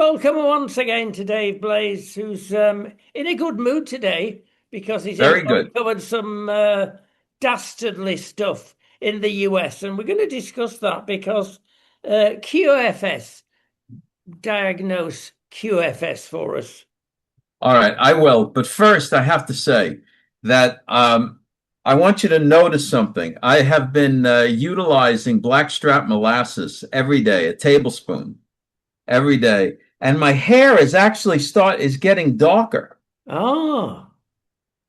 Welcome once again to Dave Blaze, who's in a good mood today because he's Very good. uncovered some dastardly stuff in the US. And we're going to discuss that because QFS, diagnose QFS for us. All right, I will. But first, I have to say that I want you to notice something. I have been utilizing blackstrap molasses every day, a tablespoon every day, and my hair is getting darker. Ah,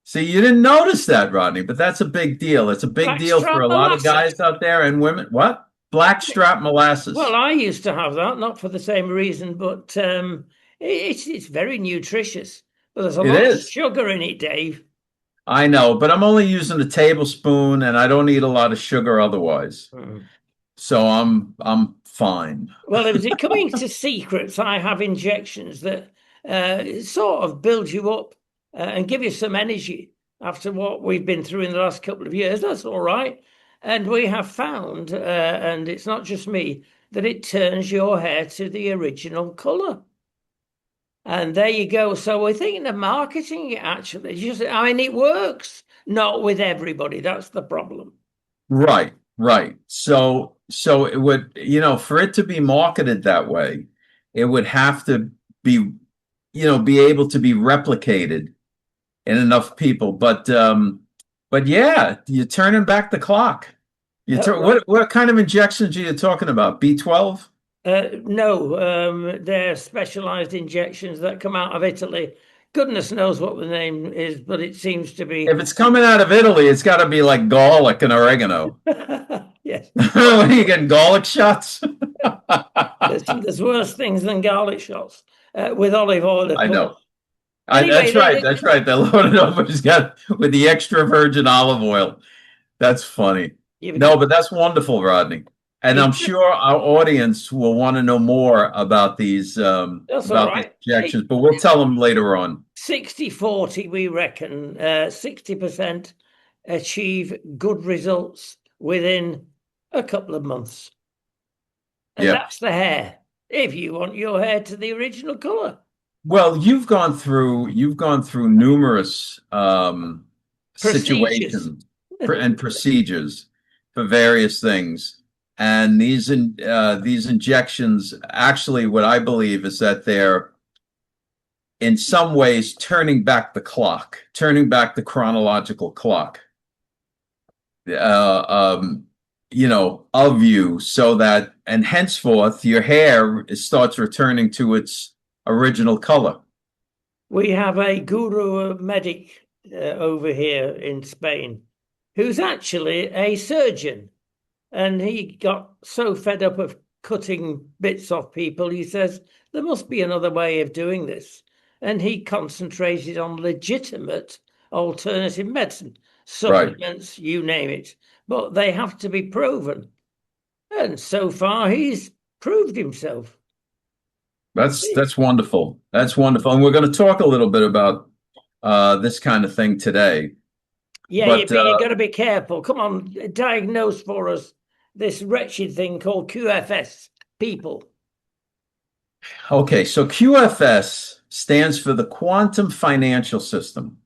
See, you didn't notice that, Rodney, but that's a big deal. It's a big deal for blackstrap a lot of molasses. guys out there and women. What? Blackstrap Well, molasses. I used to have that, not for the same reason, but it's very nutritious. But there's a It lot of is. sugar in it, Dave. I know, but I'm only using a tablespoon and I don't eat a lot of sugar otherwise. Mm. So I'm fine. Well, if it coming to secrets, I have injections that sort of build you up and give you some energy after what we've been through in the last couple of years. That's all right. And we have found, and it's not just me, that it turns your hair to the original color. And there you go. So we're thinking of marketing it actually. Just, I mean, it works, not with everybody. That's the problem. Right, right. So it would, for it to be marketed that way, it would have to be, be able to be replicated in enough people. But yeah, you're turning back the clock. Right. What kind of injections are you talking about? B12? No, they're specialized injections that come out of Italy. Goodness knows what the name is, but it seems to If be. it's coming out of Italy, it's got to be like garlic and oregano. Yes. What are you getting, garlic shots? There's worse things than garlic shots with olive oil, of I know. course. Anyway, That's right. That's right. They loaded over. He's got with the extra virgin olive oil. That's funny. you've No, got but that's wonderful, Rodney. And I'm it, sure our audience will want to know more that's all about these right. objections, but we'll tell them later on. 60-40, we reckon. 60% achieve good results within a couple of months. And Yeah. that's the hair. If you want your hair to the original color. Well, you've gone through numerous Procedures. situations and procedures for various things. And these injections, actually, what I believe is that they're in some ways turning back the clock, turning back the chronological clock, uh, um, of you, so that, and henceforth, your hair starts returning to its original color. We have a guru medic over here in Spain who's actually a surgeon. And he got so fed up of cutting bits off people, he says, there must be another way of doing this. And he concentrated on legitimate alternative medicine, Right. supplements, you name it. But they have to be proven. And so far, he's proved himself. That's wonderful. That's wonderful. And we're going to talk a little bit about this kind of thing today. Yeah, But but you got to be careful. Come on, diagnose for us this wretched thing called QFS, people. okay, so QFS stands for the Quantum Financial System.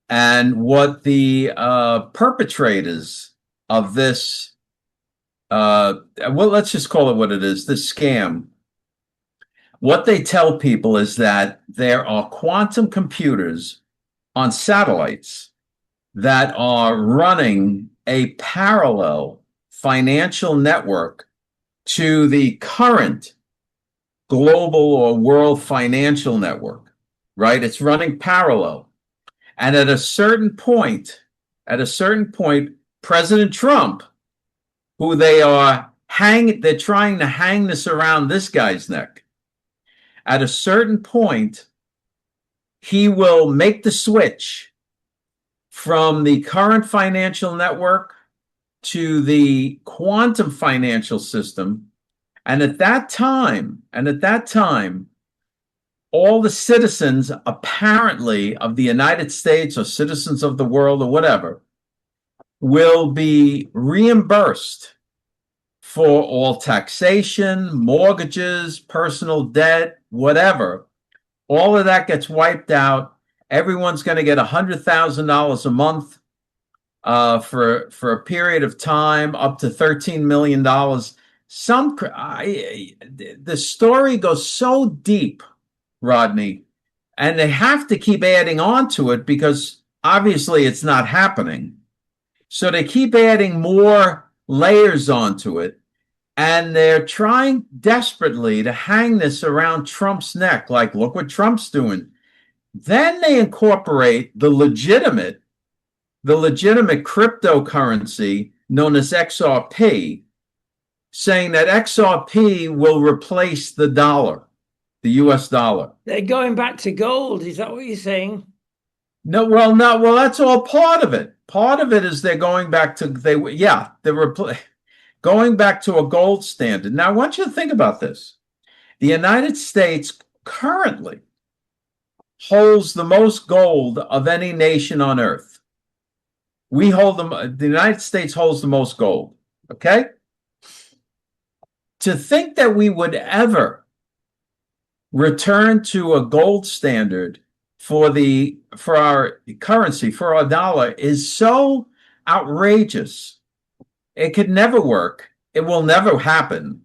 And what the perpetrators of this, well, let's just call it what it is, this scam, what they tell people is that there are quantum computers on satellites that are running a parallel financial network to the current global or world financial network, right? It's running parallel. And at a certain point, President Trump, who they're trying to hang this around this guy's neck. At a certain point, he will make the switch from the current financial network to the quantum financial system. And at that time, all the citizens apparently of the United States or citizens of the world or whatever will be reimbursed for all taxation, mortgages, personal debt, whatever. All of that gets wiped out. Everyone's going to get $100,000 a month for a period of time, up to $13 million. The story goes so deep, Rodney, and they have to keep adding on to it because obviously it's not happening. So they keep adding more layers onto it. And they're trying desperately to hang this around Trump's neck, like, look what Trump's doing. Then they incorporate the legitimate cryptocurrency known as XRP, saying that XRP will replace the dollar, the US dollar. They're going back to gold. Is that what you're saying? No, that's all part of it. Part of it is they're going back to, going back to a gold standard. Now, I want you to think about this. The United States currently holds the most gold of any nation on earth. The United States holds the most gold, okay? To think that we would ever return to a gold standard for our currency, for our dollar, is so outrageous. It could never work. It will never happen.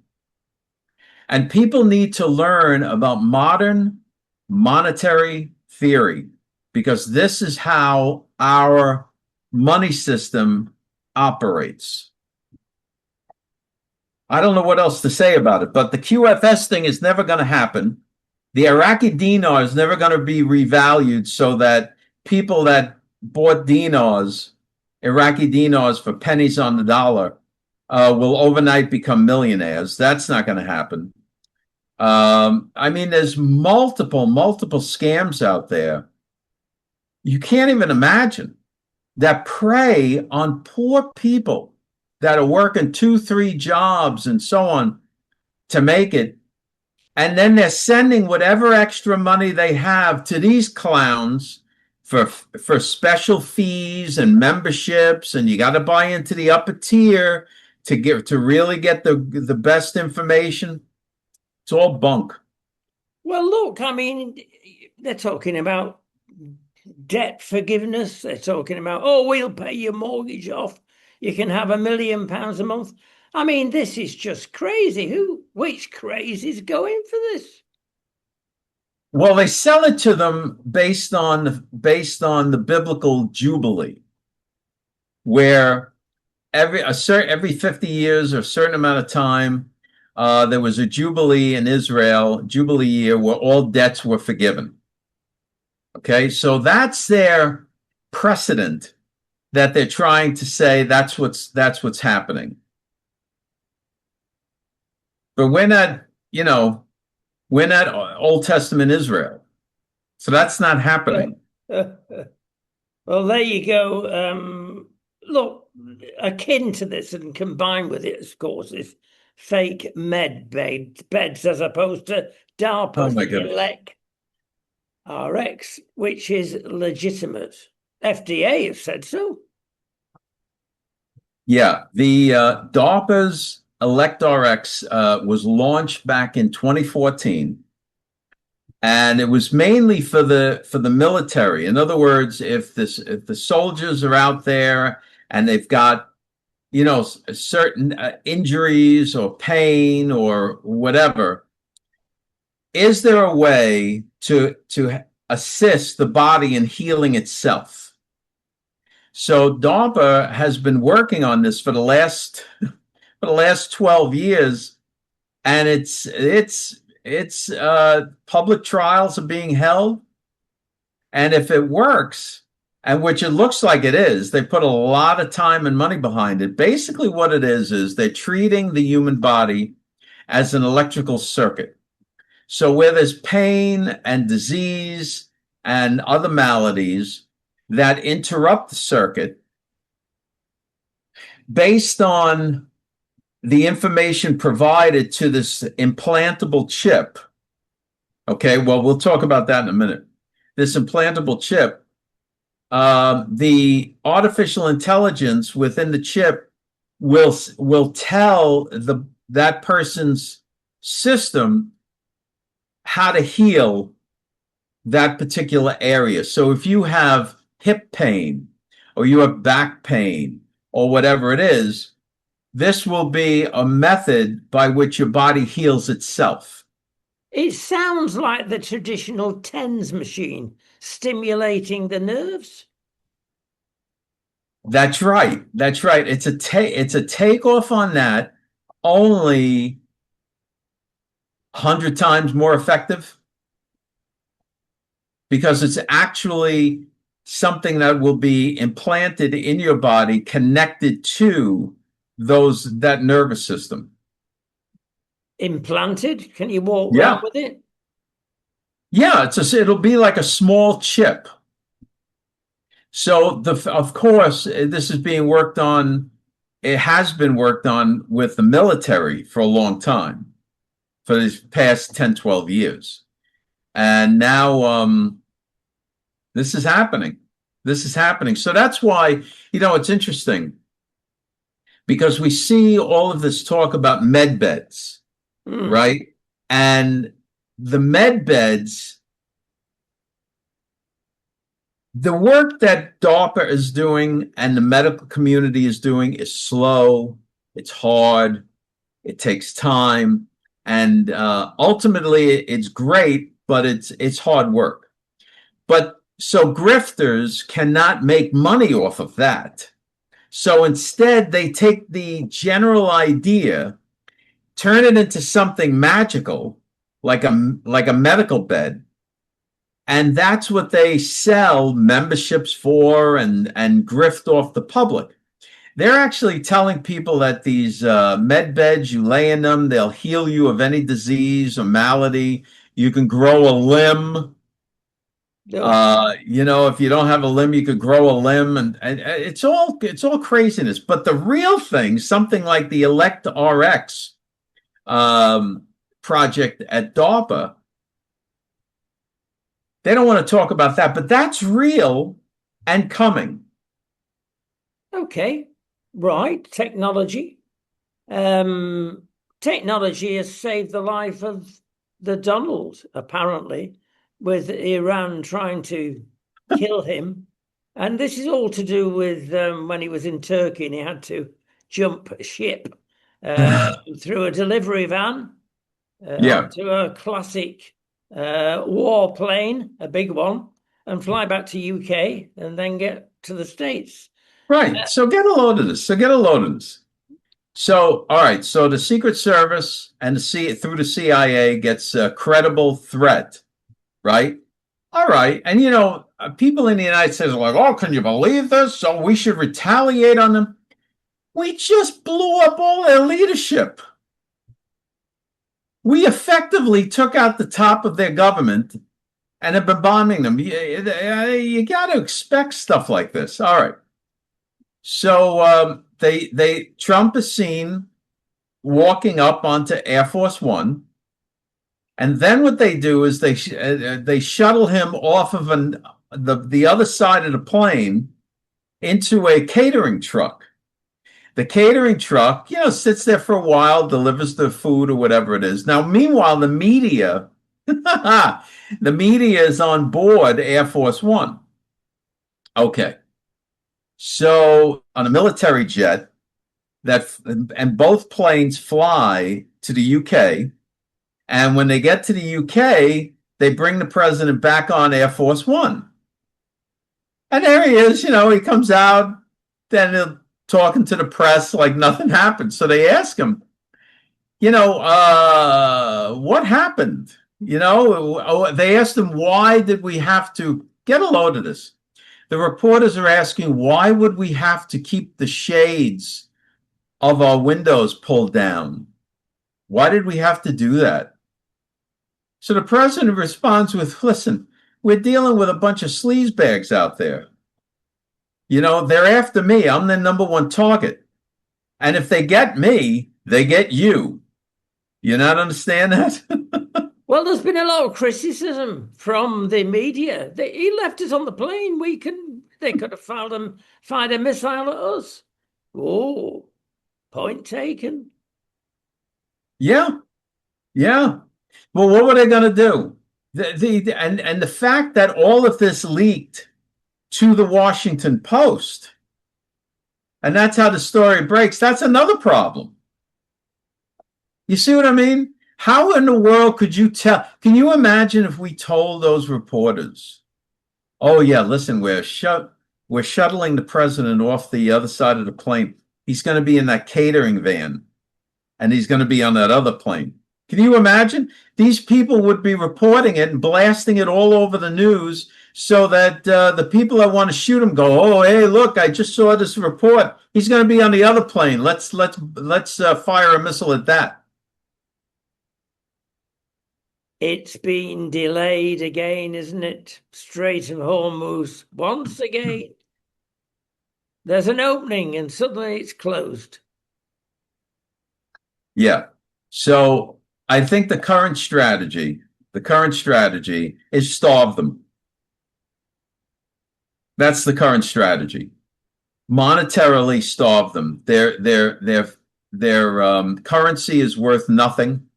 And people need to learn about modern monetary theory because this is how our money system operates. I don't know what else to say about it, but the QFS thing is never going to happen. The Iraqi dinar is never going to be revalued so that people that bought Iraqi dinars for pennies on the dollar will overnight become millionaires. That's not going to happen. There's multiple scams out there. You can't even imagine that prey on poor people that are working 2-3 jobs and so on to make it. And then they're sending whatever extra money they have to these clowns for special fees and memberships, and you got to buy into the upper tier to really get the best information. It's all bunk. Well, look, they're talking about debt forgiveness. They're talking about, we'll pay your mortgage off. You can have £1 million a month. This is just crazy. Which crazy is going for this? Well, they sell it to them based on the biblical jubilee, where every 50 years or a certain amount of time, there was a jubilee in Israel, jubilee year, where all debts were forgiven. Okay, so that's their precedent that they're trying to say that's what's happening. But we're not Old Testament Israel. So that's not happening. Well, there you go. Look, akin to this and combined with it, of course, is fake med beds as opposed to DARPA RX, which is legitimate. FDA has said so. Yeah, the DARPA's ElectRx was launched back in 2014, and it was mainly for the military. In other words, if the soldiers are out there and they've got certain injuries or pain or whatever, is there a way to assist the body in healing itself? So DARPA has been working on this for the last 12 years, and it's public trials are being held, and if it works, and which it looks like it is, they put a lot of time and money behind it. Basically what it is they're treating the human body as an electrical circuit. So where there's pain and disease and other maladies that interrupt the circuit, based on the information provided to this implantable chip. Okay, well, we'll talk about that in a minute. This implantable chip, the artificial intelligence within the chip will tell that person's system how to heal that particular area. So if you have hip pain or you have back pain or whatever it is, this will be a method by which your body heals itself. It sounds like the traditional TENS machine stimulating the nerves. That's right. That's right. It's a takeoff on that, only 100 times more effective, because it's actually something that will be implanted in your body, connected to that nervous system. Implanted? Can you walk Yeah. around with it? Yeah, it'll be like a small chip. So of course, this is being worked on. It has been worked on with the military for a long time, for these past 10, 12 years. And now this is happening. This is happening. So that's why, it's interesting, because we see all of this talk about med beds, right? And the med beds, the work that DARPA is doing and the medical community is doing is slow, it's hard, it takes time, and ultimately it's great, but it's hard work. But so grifters cannot make money off of that. So instead, they take the general idea, turn it into something magical, like a medical bed, and that's what they sell memberships for and grift off the public. They're actually telling people that these med beds, you lay in them, they'll heal you of any disease or malady. You can grow a limb. If you don't have a limb, you could grow a limb, and it's all craziness. But the real thing, something like the ElectRx project at DARPA, they don't want to talk about that, but that's real and coming. Okay, right. Technology. Technology has saved the life of the Donald, apparently, with Iran trying to kill him. And this is all to do with when he was in Turkey and he had to jump ship through a delivery van onto a classic warplane, a big one, and fly back to UK and then get to the States. Right. So get a load of this. So, all right. So the Secret Service and through the CIA gets a credible threat, right? All right. And, people in the United States are like, oh, can you believe this? So we should retaliate on them. We just blew up all their leadership. We effectively took out the top of their government and have been bombing them. You got to expect stuff like this. All right. So Trump is seen walking up onto Air Force One, and then what they do is they shuttle him off of the other side of the plane into a catering truck. The catering truck, sits there for a while, delivers the food or whatever it is. Now, meanwhile, the media is on board Air Force One. Okay. So on a military jet, and both planes fly to the UK. And when they get to the UK, they bring the president back on Air Force One. And there he is, he comes out, then talking to the press like nothing happened. So they ask him, what happened? They asked him, why did we have to get a load of this? The reporters are asking, why would we have to keep the shades of our windows pulled down? Why did we have to do that? So the president responds with, listen, we're dealing with a bunch of sleazebags out there. They're after me. I'm the number one target. And if they get me, they get you. You not understand that? Well, there's been a lot of criticism from the media. He left us on the plane. They could have fired a missile at us. Oh. Point taken. Yeah, yeah. Well, what were they going to do? And the fact that all of this leaked to the Washington Post, and that's how the story breaks, that's another problem. You see what I mean? How in the world could you tell? Can you imagine if we told those reporters, oh yeah, listen, we're shuttling the president off the other side of the plane. He's going to be in that catering van, and he's going to be on that other plane. Can you imagine? These people would be reporting it and blasting it all over the news so that the people that want to shoot him go, oh, hey, look, I just saw this report. He's going to be on the other plane. Let's fire a missile at that. It's been delayed again, isn't it? Strait of Hormuz once again. There's an opening and suddenly it's closed. Yeah. So I think the current strategy is starve them. That's the current strategy. Monetarily starve them. Their currency is worth nothing.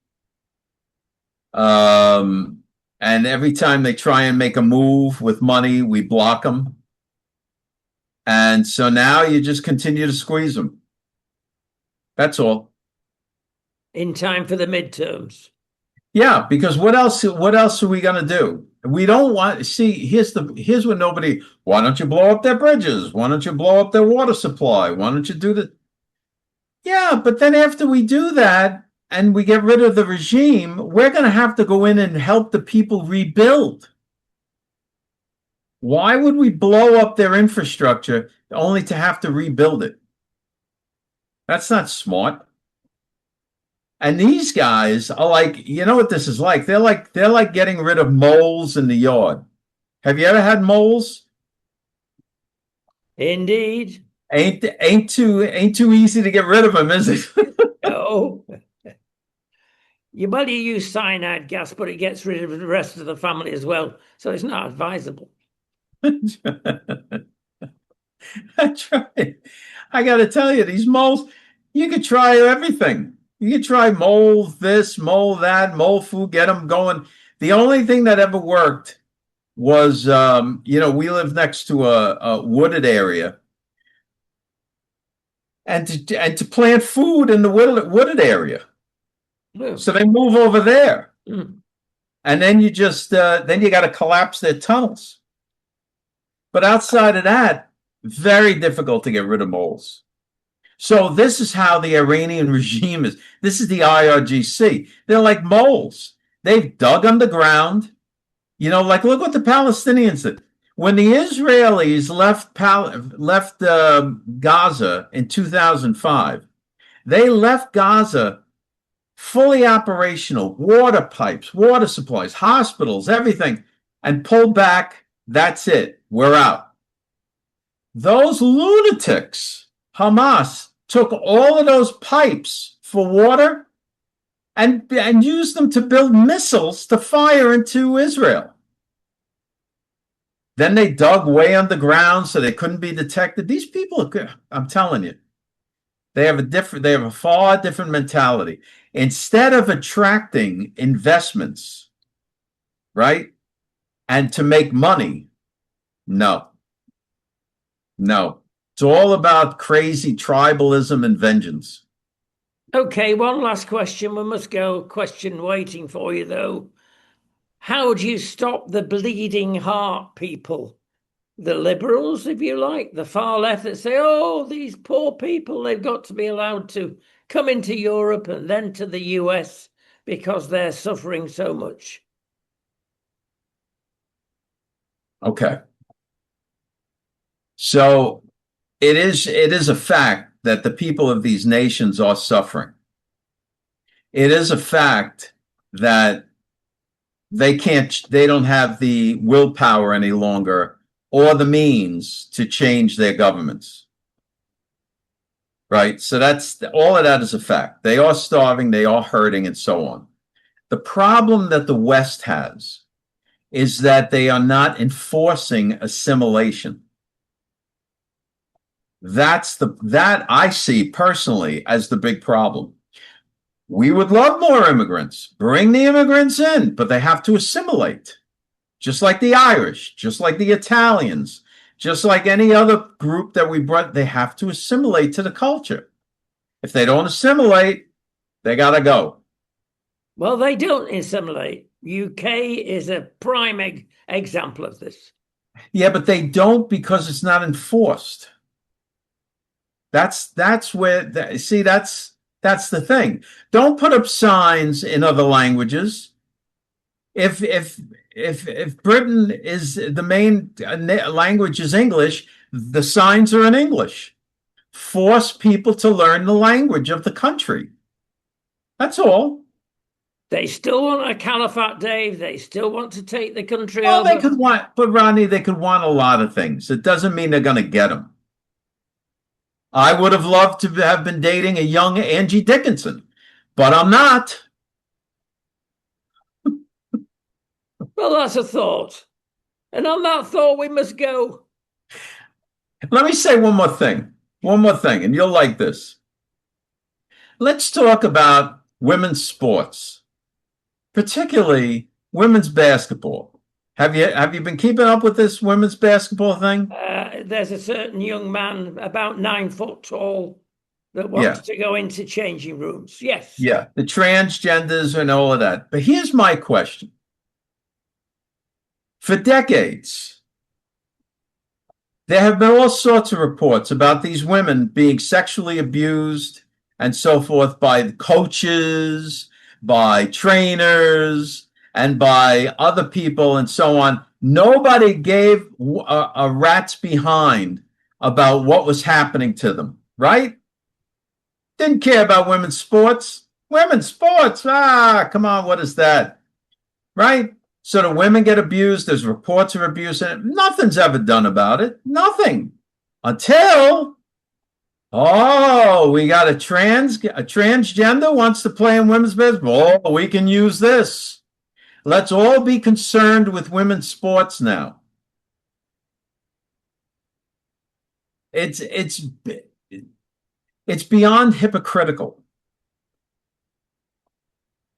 And every time they try and make a move with money, we block them. And so now you just continue to squeeze them. That's all. In time for the midterms. Yeah, because what else are we going to do? We don't want, see, here's what nobody, why don't you blow up their bridges? Why don't you blow up their water supply? Why don't you do that? Yeah, but then after we do that and we get rid of the regime, we're going to have to go in and help the people rebuild. Why would we blow up their infrastructure only to have to rebuild it? That's not smart. And these guys are like, you know what this is like? They're like getting rid of moles in the yard. Have you ever had moles? Indeed. Ain't too easy to get rid of them, is it? No. You better use cyanide gas, but it gets rid of the rest of the family as well. So it's not advisable. That's right. I got to tell you, these moles, you could try everything. You could try mole this, mole that, mole food, get them going. The only thing that ever worked was, we live next to a wooded area. And to plant food in the wooded area. Yeah. So they move over there. Mm. And then you just, then you got to collapse their tunnels. But outside of that, very difficult to get rid of moles. So this is how the Iranian regime is. This is the IRGC. They're like moles. They've dug underground. Like look what the Palestinians did. When the Israelis left Gaza in 2005, they left Gaza fully operational, water pipes, water supplies, hospitals, everything, and pulled back. That's it. We're out. Those lunatics, Hamas, took all of those pipes for water and used them to build missiles to fire into Israel. Then they dug way underground so they couldn't be detected. These people, I'm telling you, they have a far different mentality. Instead of attracting investments, right, and to make money, no. It's all about crazy tribalism and vengeance. Okay, one last question. We must go. Question waiting for you, though. How do you stop the bleeding heart people? The liberals, if you like, the far left that say, oh, these poor people, they've got to be allowed to come into Europe and then to the US because they're suffering so much. Okay. So it is a fact that the people of these nations are suffering. It is a fact that they don't have the willpower any longer or the means to change their governments. Right? So all of that is a fact. They are starving, they are hurting, and so on. The problem that the West has is that they are not enforcing assimilation. That I see personally as the big problem. We would love more immigrants. Bring the immigrants in, but they have to assimilate. Just like the Irish, just like the Italians, just like any other group that we brought, they have to assimilate to the culture. If they don't assimilate, they got to go. Well, they don't assimilate. UK is a prime example of this. Yeah, but they don't because it's not enforced. That's where see that's the thing. Don't put up signs in other languages. If Britain is the main language is English, the signs are in English. Force people to learn the language of the country. That's all. They still want a caliphate, Dave. They still want to take the country Well, over. they could want, but Rodney, they could want a lot of things. It doesn't mean they're going to get them. I would have loved to have been dating a young Angie Dickinson, but I'm not. Well, that's a thought. And on that thought, we must go. Let me say one more thing. One more thing, and you'll like this. Let's talk about women's sports, particularly women's basketball. Have you been keeping up with this women's basketball thing? There's a certain young man about 9 foot tall that wants to go into changing rooms. Yes. Yeah, the transgenders and all of that. But here's my question. For decades, there have been all sorts of reports about these women being sexually abused and so forth by coaches, by trainers, and by other people and so on. Nobody gave a rat's behind about what was happening to them, right? Didn't care about women's sports. Women's sports, come on, what is that? Right? So the women get abused. There's reports of abuse, and nothing's ever done about it. Nothing. Until, we got a transgender wants to play in women's basketball. Oh, we can use this. Let's all be concerned with women's sports now. It's beyond hypocritical.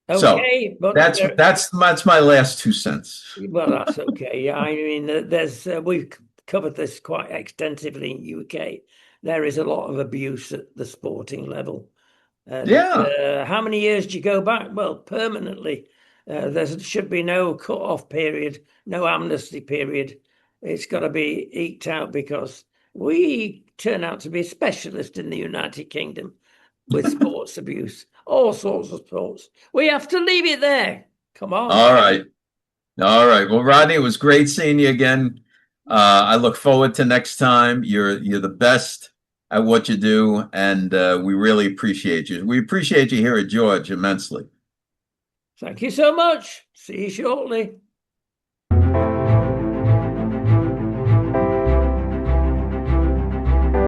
Okay, so that's my last 2 cents. Well, that's okay. Yeah, I mean, there's we've covered this quite extensively in UK. There is a lot of abuse at the sporting level. How many years do you go back? Well, permanently. There should be no cut-off period, no amnesty period. It's got to be eked out because we turn out to be a specialist in the United Kingdom with sports abuse, all sorts of sports. We have to leave it there. Come on. All right. Well, Rodney, it was great seeing you again. I look forward to next time. You're the best at what you do, and we really appreciate you. We appreciate you here at George immensely. Thank you so much. See you shortly.